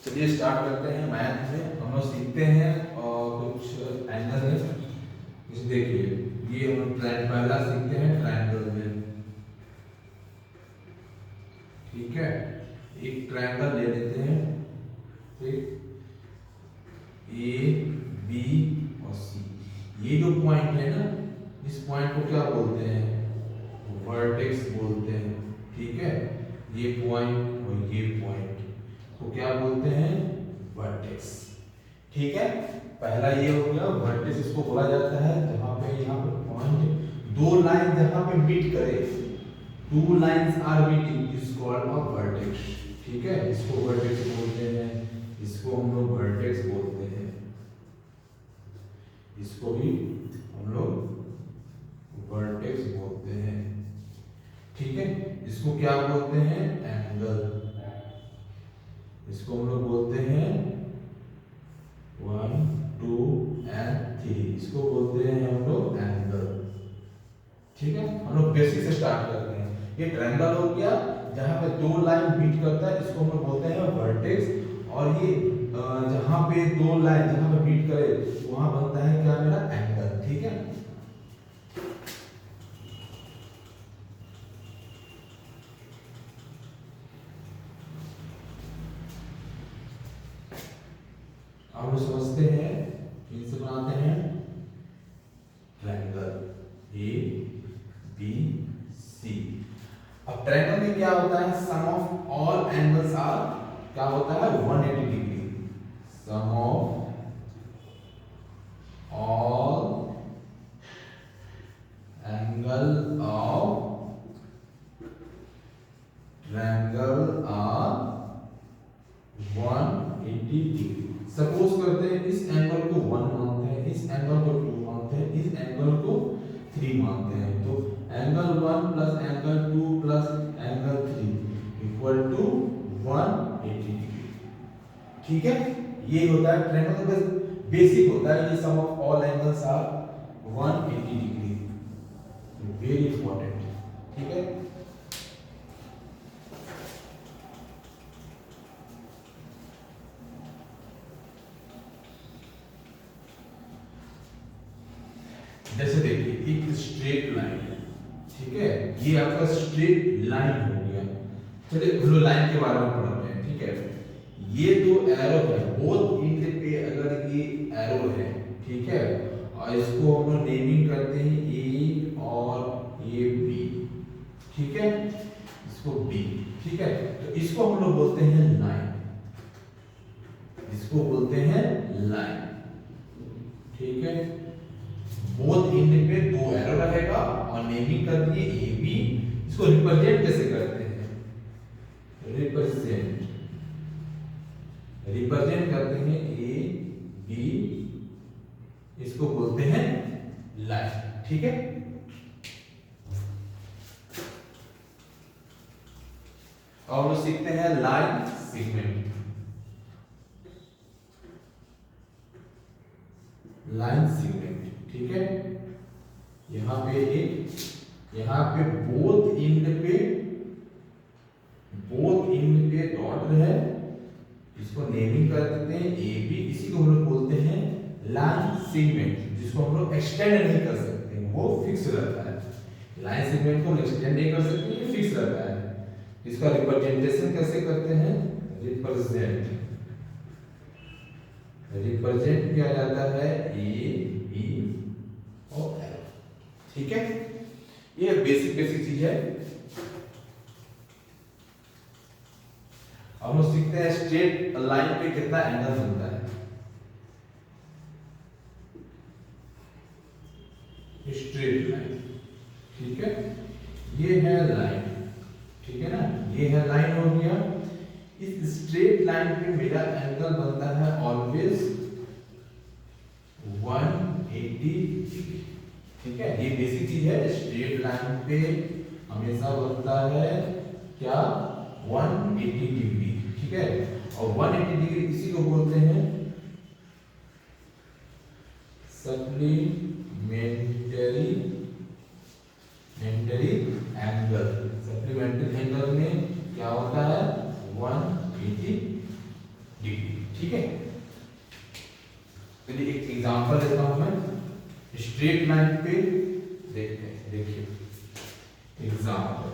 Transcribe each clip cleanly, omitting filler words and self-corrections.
चलिए स्टार्ट करते हैं। मैथ में हम लोग सीखते हैं और कुछ एंगल है। इसे देखिए, ये हम पहला सीखते हैं ट्रायंगल में। ठीक है, एक ट्रायंगल ले लेते हैं, ठीक, ए बी और सी। ये जो पॉइंट है ना, इस पॉइंट को क्या बोलते हैं? वर्टेक्स बोलते हैं। ठीक है, ये पॉइंट और ये पॉइंट को क्या बोलते हैं? वर्टेक्स। ठीक है, पहला ये हो गया वर्टेक्स। इसको बोला जाता है जहां पे यहाँ पे पॉइंट, दो लाइन जहां पे मीट करे, two lines are meeting is called a vertex. ठीक है, इसको वर्टेक्स बोलते हैं, इसको हम लोग वर्टेक्स बोलते हैं, इसको भी हम लोग वर्टेक्स बोलते हैं। ठीक है, इसको क्या बोलते हैं? एंगल। इसको हम लोग बोलते हैं 1 2 एंड 3, इसको बोलते हैं हम लोग एंगल। ठीक है, हम लोग बेसिक से स्टार्ट करते हैं। ये ट्रायंगल हो गया जहां पे दो लाइन मीट करता है, इसको हम लोग बोलते हैं वर्टेक्स। और ये जहां पे दो लाइन जहां पे मीट करे वहां बनता है क्या? मेरा एंगल। ठीक है, हम लोग समझते हैं, इनसे बनाते हैं ट्रायंगल ए बी सी। अब ट्रायंगल में क्या होता है? Sum of all angles are, क्या होता है? 180 degree. Sum of all angle of triangle are 180 degree. Suppose करते हैं इस एंगल को 1 मानते हैं, इस एंगल को 2 मानते हैं, इस एंगल को 3 मानते हैं। तो angle 1 plus angle 2 plus angle 3 equal to 180 degree. ठीक है, ये होता है ट्रायंगल का बेसिक होता है। ये sum of all angles are 180 degree, very important. ठीक है, जैसे देखिए एक स्ट्रेट लाइन है। ठीक है, ये आपका स्ट्रेट लाइन हो गया। चलिए हम लोग लाइन के बारे में पढ़ते हैं। ठीक है, ये दो एरो है, बोथ एंड पे अगर ये एरो है, ठीक है, और इसको हम लोग नेमिंग करते हैं ए और ये बी। ठीक है, इसको बी। ठीक है, तो इसको हम लोग बोलते हैं लाइन, इसको बोलते हैं लाइन। ठीक है, बोथ एंड पे दो एरो रहेगा और नेमिंग कर दिए ए बी। इसको रिप्रेजेंट कैसे करते हैं? रिप्रेजेंट करते हैं ए बी, इसको बोलते हैं लाइन। ठीक है, और हम सीखते हैं लाइन सेगमेंट। लाइन सेगमेंट, ठीक है, यहां पे एक, यहां पे बोथ एंड पे डॉट है, इसको नेमिंग कर देते हैं ए बी। इसी को हम लोग बोलते हैं लाइन सेगमेंट, जिसको हम लोग एक्सटेंड नहीं कर सकते, वो फिक्स रहता है। लाइन सेगमेंट को हम एक्सटेंड नहीं कर सकते, ये फिक्स रहता है। इसका रिप्रेजेंटेशन कैसे करते हैं? रिप्रेजेंट किया जाता है ए बी और एल। ठीक है, ये बेसिक चीज है। हम लोग सीखते हैं स्ट्रेट लाइन पे कितना एंगल बनता है। स्ट्रेट लाइन, ठीक है, ये है लाइन। ठीक है ना, ये है लाइन हो गया। इस स्ट्रेट लाइन पे मेरा एंगल बनता है ऑलवेज 180 डिग्री। ठीक है, ये बेसिक चीज है। स्ट्रेट लाइन पे हमेशा बनता है क्या? 180 डिग्री। ठीक है, और 180 डिग्री इसी को बोलते हैं सप्लीमेंट्री एंगल। सप्लीमेंट्री एंगल में क्या होता है? 180 डिग्री। ठीक है। चलिए एक एग्जांपल देता हूं मैं स्ट्रेट लाइन पे, देखते हैं। देखिए एग्जांपल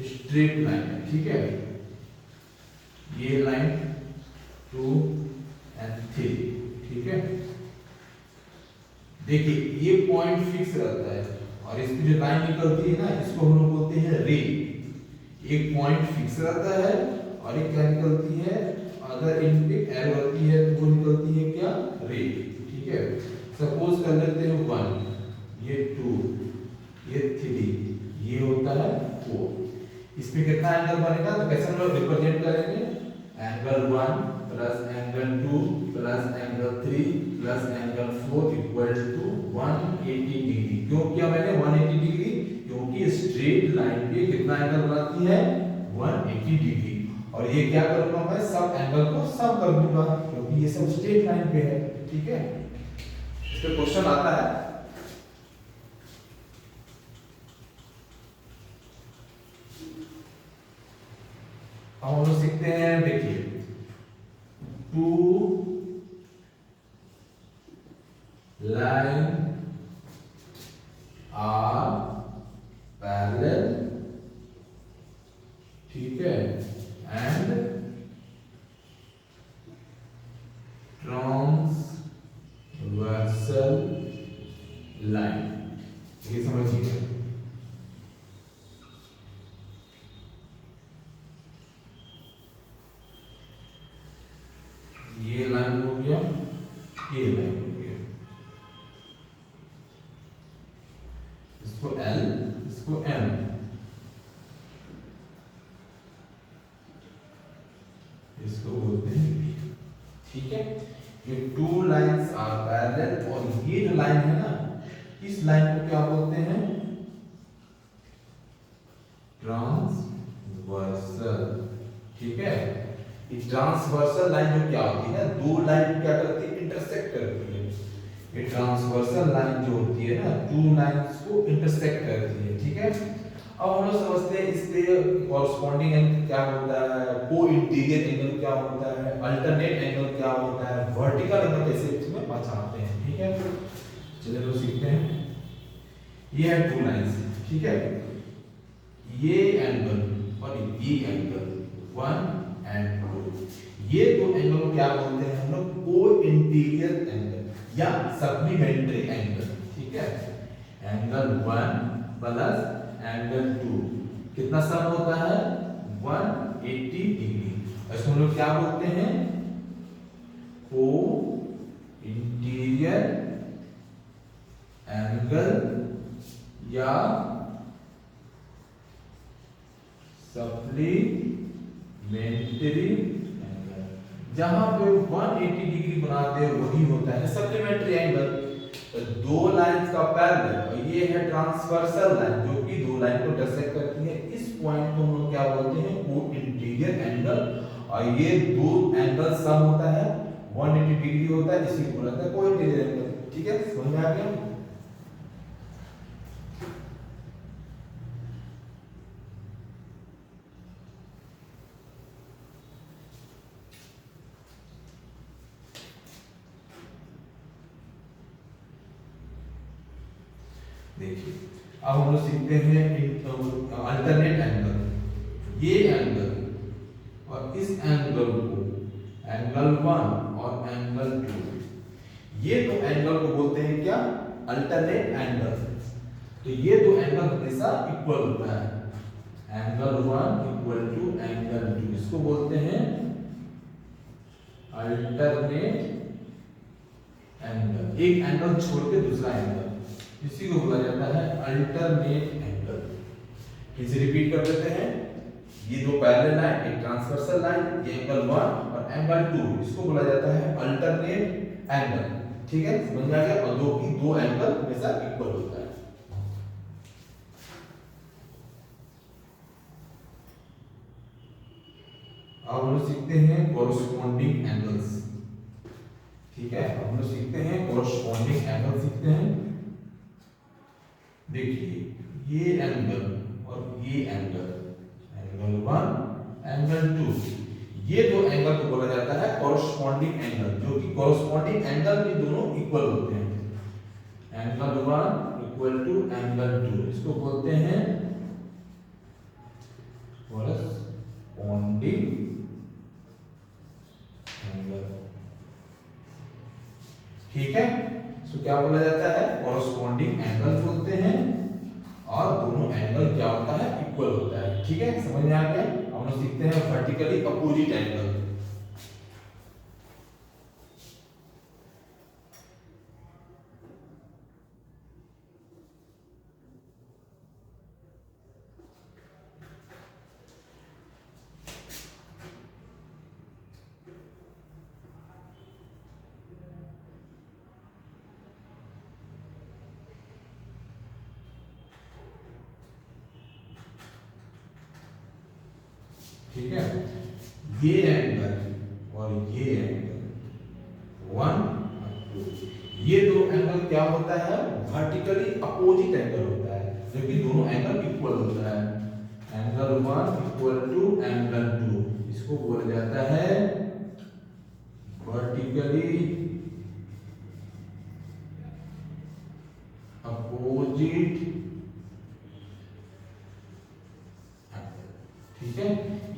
स्ट्रेट लाइन, ठीक है, ये लाइन 2 and 3, ठीक है। देखिए ये पॉइंट फिक्स रहता है और इसकी जो लाइन निकलती है ना, इसको हम लोग बोलते हैं रे। एक पॉइंट फिक्स रहता है और एक क्या निकलती है, अगर इन पे एरो होती है तो वो निकलती है क्या, रे, ठीक है। सपोज कर लेते हैं 1, ये 2, ये 3, ये होता है 4। इसमें कितना एंगल बनेगा, तो कैसे हम लोग रिप्रेजेंट करेंगे, angle 1 plus angle 2 plus angle 3 plus angle 4 equal to 180 degree. क्यों किया मैंने 180 डिग्री, क्योंकि स्ट्रेट लाइन पे कितना एंगल बनाती है, 180 डिग्री। और ये क्या करूंगा मैं, सब एंगल को सम कर दूंगा क्योंकि ये सब स्ट्रेट लाइन पे है, ठीक है। इस पे क्वेश्चन आता है, हम लोग सीखते हैं। देखिए 2 लाइन आर पैरेलल, ठीक है, एंड ट्रांसवर्सल लाइन, ये समझिए। ये लाइन हो गया, ये लाइन हो गया, इसको L, इसको M, इसको बोलते हैं B, ठीक है। ये 2 लाइंस आर पैरेलल और ये जो लाइन है ना, इस लाइन को क्या बोलते हैं, ट्रांसवर्सल, ठीक है। ये ट्रांसवर्सल लाइन जो क्या होती है, 2 लाइन क्या करती है, इंटरसेक्ट करती है। ये ट्रांसवर्सल लाइन जो होती है ना, 2 लाइंस को इंटरसेक्ट करती है, ठीक है। अब हम लोग समझते हैं इसके कॉरस्पॉन्डिंग एंगल क्या होता है, को इंटीरियर एंगल क्या होता है, अल्टरनेट एंगल क्या होता है, वर्टिकल एंगल कैसे इसमें पहचानते हैं, ठीक है। चलिए तो सीखते हैं। ये है 2 लाइंस, ठीक है। ये एंगल और ये एंगल 1 and 2, ये 2 एंगल को क्या बोलते हैं हम लोग, को इंटीरियर एंगल या सप्लीमेंट्री एंगल, ठीक है। एंगल 1 प्लस एंगल 2 कितना सम होता है, 180 डिग्री। इसको हम लोग क्या बोलते हैं, को इंटीरियर एंगल या सप्लीमेंट्री एंगल। जहां पे 180 डिग्री बनाते हैं वही होता है सप्लीमेंट्री एंगल। तो 2 लाइंस का पैरेलल और ये है ट्रांसवर्सल लाइन जो कि 2 लाइन को इंटरसेक्ट करती है। इस पॉइंट को हम लोग क्या बोलते हैं, को इंटीरियर एंगल। और ये 2 एंगल सम होता है 180 डिग्री होता है, इसी को बोला जाता है को इंटीरियर एंगल, ठीक है। समझ में आ गया। देखिए अब हम लोग सीखते हैं अल्टरनेट एंगल। ये एंगल और इस एंगल को एंगल 1 और एंगल 2, ये 2 एंगल को बोलते हैं क्या, अल्टरनेट एंगल। तो ये 2 एंगल हमेशा इक्वल होता है, एंगल 1 इक्वल टू एंगल 2, इसको बोलते हैं अल्टरनेट एंगल। एक एंगल छोड़ के दूसरा एंगल, इसी को बोला जाता है अल्टरनेट एंगल। इसे रिपीट कर देते हैं। ये 2 पैरेलल लाइन, एक ट्रांसवर्सल लाइन, ये एंगल 1 और एंगल 2, इसको बोला जाता है अल्टरनेट एंगल, ठीक है। समझ में आ गया। और 2 एंगल हमेशा इक्वल होता है। अब हम लोग सीखते हैं कोरस्पॉन्डिंग एंगल्स, ठीक है। हम लोग सीखते हैं कोरस्पॉन्डिंग एंगल सीखते हैं। देखिए ये एंगल और ये एंगल, एंगल 1 एंगल 2, ये दो एंगल को बोला जाता है कॉरस्पॉन्डिंग एंगल, जो कि कॉरस्पॉन्डिंग एंगल भी दोनों इक्वल होते हैं। एंगल 1 इक्वल टू एंगल 2, इसको बोलते हैं कॉरस्पॉन्डिंग एंगल। ठीक है, इसको क्या बोला जाता है, कॉरस्पॉन्डिंग एंगल बोलते हैं, और दोनों एंगल क्या होता है, इक्वल होता है। ठीक है, समझ में आ गया। हम लोग सीखते हैं वर्टिकली अपोजिट एंगल। ठीक है, ये एंगल और ये एंगल 1 और 2, ये दो एंगल क्या होता है, वर्टिकली अपोजिट एंगल होता है, जबकि दोनों एंगल इक्वल होता है। एंगल 1 इक्वल टू एंगल 2, इसको बोला जाता है वर्टिकली अपोजिट। ठीक है,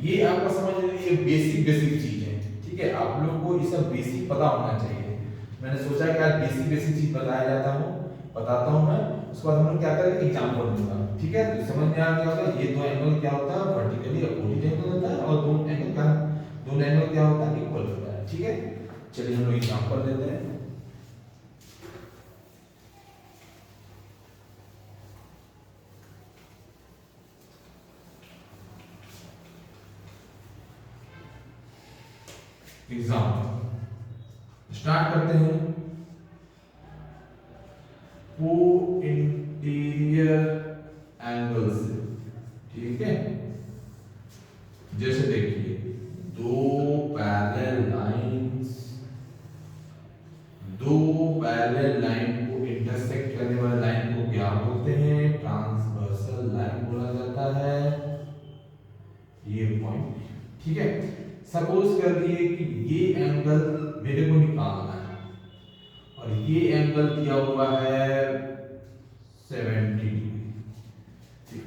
ये आपको समझ लीजिए बेसिक चीज है। ठीक है, आप लोग को ये सब बेसिक पता होना चाहिए। मैंने सोचा कि आज बेसिक चीज बताता हूँ मैं, उसके बाद हम लोग क्या करेंगे, एग्जांपल दूंगा। ठीक है, तो समझ में आ गया होगा ये दो एंगल क्या होता है, वर्टिकली अपोजिट एंगल होता है, और दोनों एंगल क्या होता है, इक्वल होता है। ठीक है, चलिए हम लोग एग्जांपल देते हैं। एग्जाम्पल स्टार्ट करते हैं। को इंटीरियर एंगल से, ठीक है, जैसे देखिए दो पैरेलल लाइन को इंटरसेक्ट करने वाले लाइन को क्या बोलते हैं, ट्रांसवर्सल लाइन बोला जाता है, ये पॉइंट। ठीक है, सपोज कर लिए कि ये एंगल मेरे को निकालना है, और ये एंगल दिया हुआ है 70 डिग्री।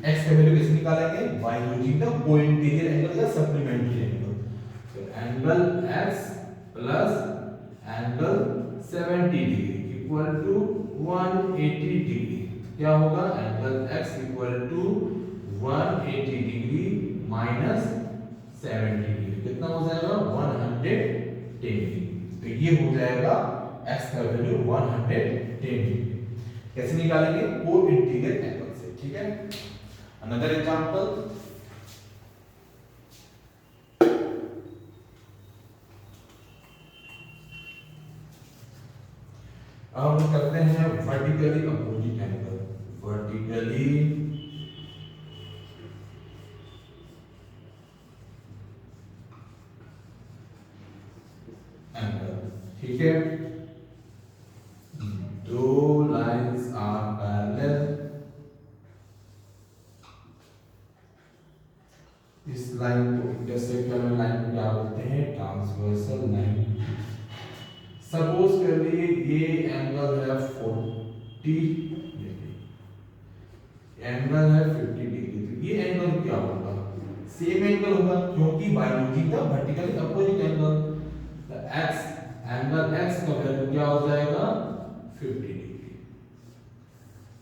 एक्स का वैल्यू कैसे निकालेंगे, by using the cointerior angle या सप्लीमेंट्री एंगल। तो angle x plus angle 70 degree equal to 180 degree. क्या होगा, angle x equal to 180 degree minus 70 degree, कितना हो जाएगा, 110 डिग्री। तो ये हो जाएगा x का वैल्यू 110 डिग्री। कैसे निकालेंगे, को इंटीरियर एंगल से। ठीक है, अनदर एग्जांपल। अब हम करते हैं vertically opposite angle. Vertically angle, ठीक है, दो लाइंस आर पैरेलल, इस लाइन को इंटरसेक्ट करने लाइन को क्या बोलते हैं, ट्रांसवर्सल लाइन। सपोज कर लिए ये एंगल है 40 डिग्री, एंगल है 50 डिग्री, तो ये एंगल क्या होगा, सेम एंगल होगा, क्योंकि bye using the vertically opposite angle. तो x एंगल x का वैल्यू क्या हो जाएगा, 50 degree,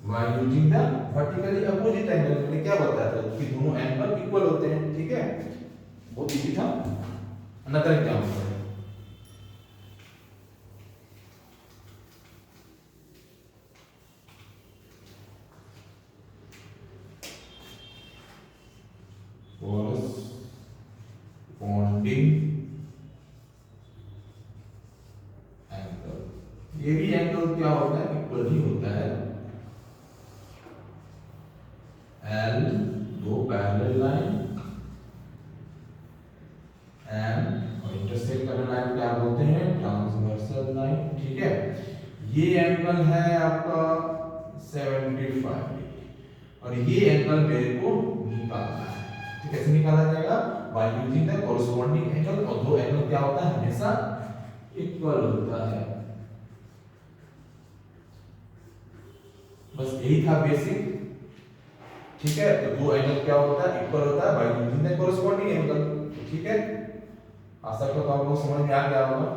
bye using the vertically opposite angle. मैंने क्या बताया था कि दोनों एंगल इक्वल होते हैं। ठीक है, बहुत इजी था। Another example, corresponding angle. ये भी एंगल क्या होता है, इक्वल ही होता है। L दो पैरेलल लाइन, M और इंटरसेक्ट करने लाइन क्या बोलते हैं, ट्रांसवर्सल लाइन। ठीक है, ये एंगल है आपका 75 डिग्री, और ये एंगल मेरे को निकालना है। तो कैसे निकाला जाएगा, bye using the corresponding angle angle, और दो एंगल क्या होता है, हमेशा इक्वल होता है। बस यही था बेसिक। ठीक है, तो दो एंगल क्या होता है, इक्वल होता है bye using the corresponding angle. ठीक है, आशा करता हूं आप लोग समझ में आ गया होगा।